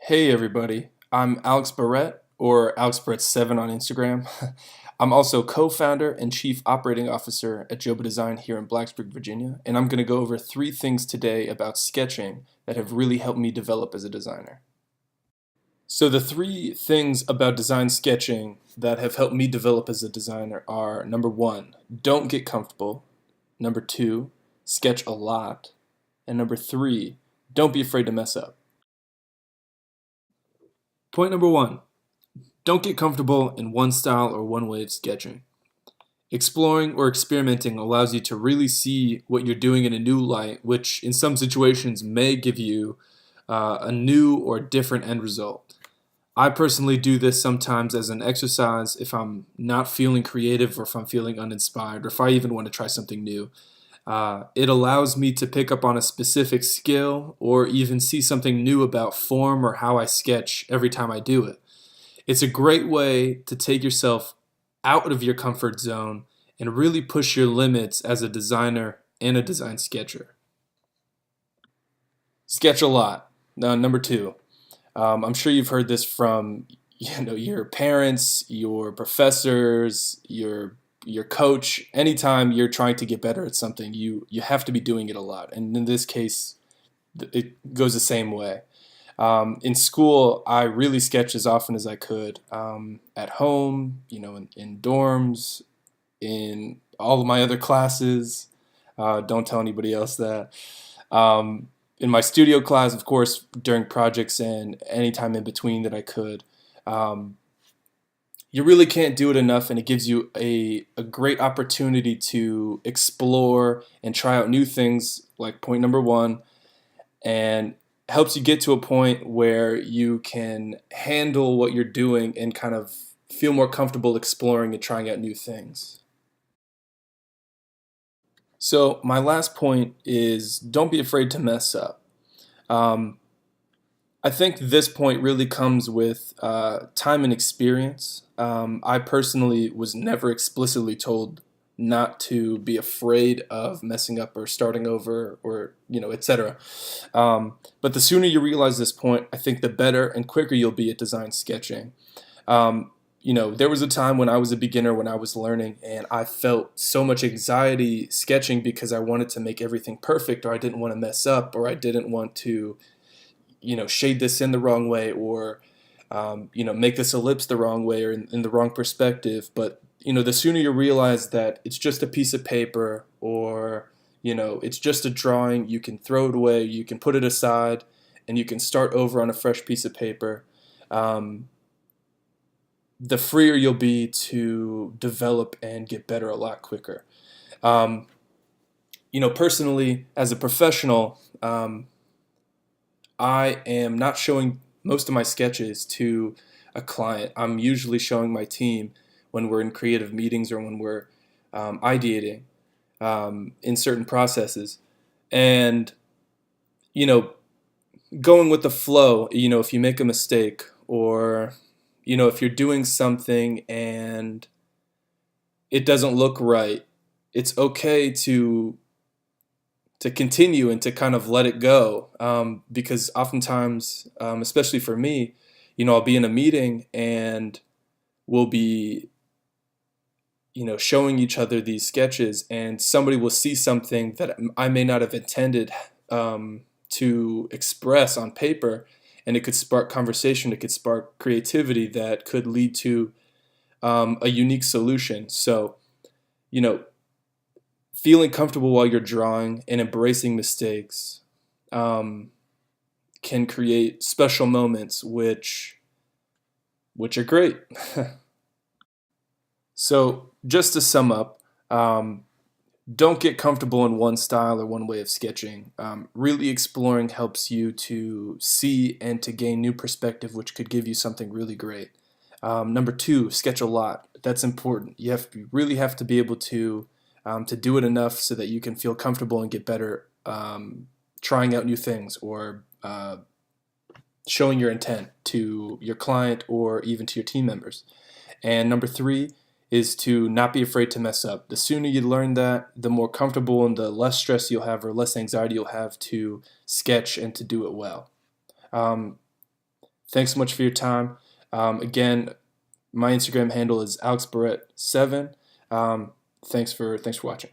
Hey everybody, I'm Alex Barrette, or AlexBarrette7 on Instagram. I'm also co-founder and chief operating officer at Joba Design here in Blacksburg, Virginia, and I'm going to go over 3 things today about sketching that have really helped me develop as a designer. So the 3 things about design sketching that have helped me develop as a designer are: number 1, don't get comfortable; number 2, sketch a lot; and number 3, don't be afraid to mess up. Point number 1. Don't get comfortable in one style or one way of sketching. Exploring or experimenting allows you to really see what you're doing in a new light, which in some situations may give you a new or different end result. I personally do this sometimes as an exercise if I'm not feeling creative, or if I'm feeling uninspired, or if I even want to try something new. It allows me to pick up on a specific skill or even see something new about form or how I sketch every time I do it. It's a great way to take yourself out of your comfort zone and really push your limits as a designer and a design sketcher. Sketch a lot. Now, number 2. I'm sure you've heard this from your parents, your professors, your coach. Anytime you're trying to get better at something, you have to be doing it a lot. And in this case, it goes the same way. In school, I really sketched as often as I could. At home, in dorms, in all of my other classes. Don't tell anybody else that. In my studio class, of course, during projects and any time in between that I could. Um, you really can't do it enough, and it gives you a great opportunity to explore and try out new things, like point number 1, and helps you get to a point where you can handle what you're doing and kind of feel more comfortable exploring and trying out new things. So my last point is, don't be afraid to mess up. Um, I think this point really comes with time and experience. I personally was never explicitly told not to be afraid of messing up or starting over, or etc. But the sooner you realize this point, I think the better and quicker you'll be at design sketching. There was a time when I was a beginner, when I was learning, and I felt so much anxiety sketching because I wanted to make everything perfect, or I didn't want to mess up, or I didn't want to shade this in the wrong way, or make this ellipse the wrong way, or in the wrong perspective. But the sooner you realize that it's just a piece of paper, or it's just a drawing, you can throw it away, you can put it aside, and you can start over on a fresh piece of paper. The freer you'll be to develop and get better a lot quicker. Um, Personally, as a professional, I am not showing most of my sketches to a client. I'm usually showing my team when we're in creative meetings, or when we're ideating in certain processes. And, you know, going with the flow, if you make a mistake, or, if you're doing something and it doesn't look right, it's okay to continue and to kind of let it go, because oftentimes, especially for me, I'll be in a meeting and we'll be showing each other these sketches, and somebody will see something that I may not have intended to express on paper, and it could spark conversation, it could spark creativity that could lead to a unique solution. So, you know, feeling comfortable while you're drawing and embracing mistakes um, can create special moments, which are great. So, just to sum up, um, don't get comfortable in one style or one way of sketching. Really exploring helps you to see and to gain new perspective, which could give you something really great. Number 2, sketch a lot. That's important. You really have to be able to do it enough so that you can feel comfortable and get better, trying out new things, or showing your intent to your client or even to your team members. And number 3 is to not be afraid to mess up. The sooner you learn that, the more comfortable and the less stress you'll have, or less anxiety you'll have to sketch and to do it well. Um, Thanks so much for your time. Again, my Instagram handle is AlexBarrette7. Thanks for watching.